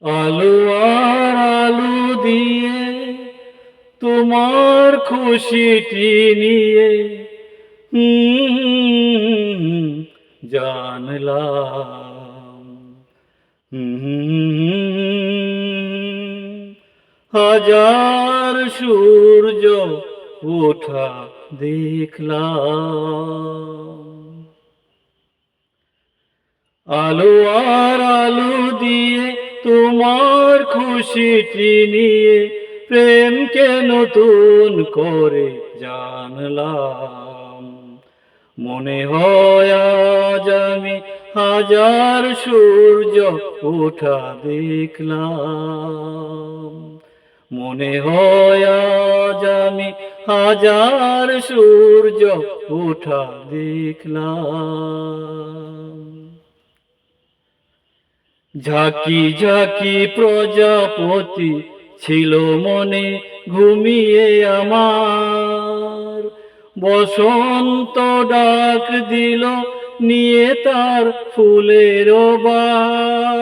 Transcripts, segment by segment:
আলো আর আলো দিয়ে তোমার খুশিটি নিয়ে জানলাম। হাজার সূর্য ওঠা দেখলাম। আলো আর আলো দিয়ে তোমার খুশিটি নিয়ে প্রেমকে নতুন করে জানলাম। মনে হয় আজ আমি হাজার সূর্য ওঠা দেখলাম। মনে হয় আজ আমি হাজার সূর্য ওঠা দেখলাম। ঝাঁকি ঝাঁকি প্রজাপতি ছিল মনে ঘুমিয়ে আমার, বসন্ত ডাক দিল নিয়ে তার ফুলের বার।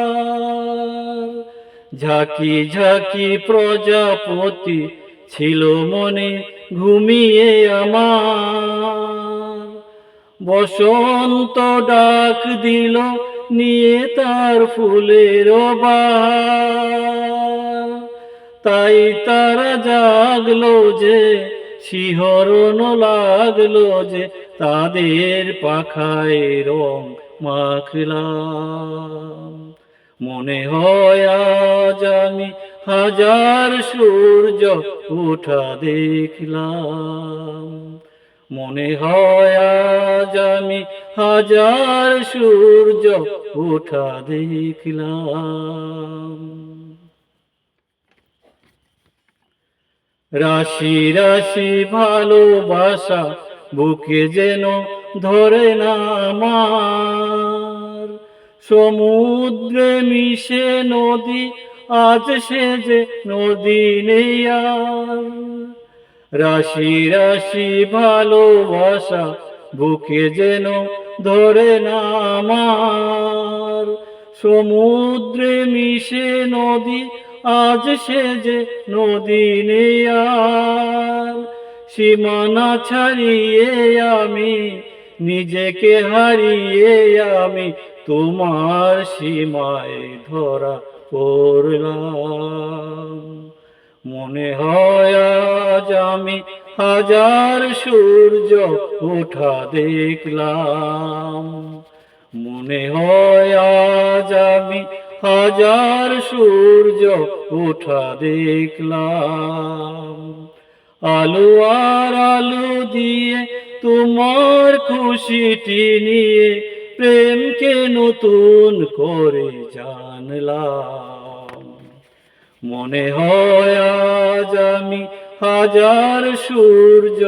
ঝাঁকি ঝাঁকি প্রজাপতি ছিল মনে ঘুমিয়ে আমার, বসন্ত ডাক দিল নিয়ে তার ফুলের বার। তাই তারা জাগলো যে, শিহরণ লাগলো যে, তাদের পাখায় রং মাখলাম। মনে হয় আজ আমি হাজার সূর্য ওঠা দেখলাম। মনে হয় আজ আমি হাজার সূর্য ওঠা দেখলাম। রাশি রাশি ভালোবাসা বুকে যেন ধরে না আমার, সমুদ্রে মিশে নদী আজ সে যে নদী নেই আর। রাশি রাশি ভালোবাসা বুকে যেন ধরে না আমার, সমুদ্রে মিশে নদী আজ সে যে নদী নেই আর। সীমানা ছাড়িয়ে আমি নিজেকে হারিয়ে আমি তোমার সীমায় ধরা পড়লাম। মনে হয় আজ আমি হাজার সূর্য ওঠা দেখলাম। মনে হয় আজ আমি হাজার সূর্য ওঠা দেখলাম। আলো আর আলো দিয়ে তোমার খুশিটি নিয়ে প্রেমকে নতুন করে জানলাম। মনে হয় আজ আমি হাজার সূর্য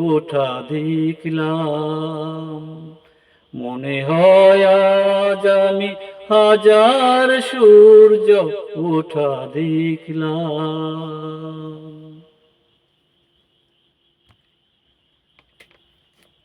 ওঠা দেখলাম। মনে হয় আজ আমি হাজার সূর্য ওঠা দেখলাম।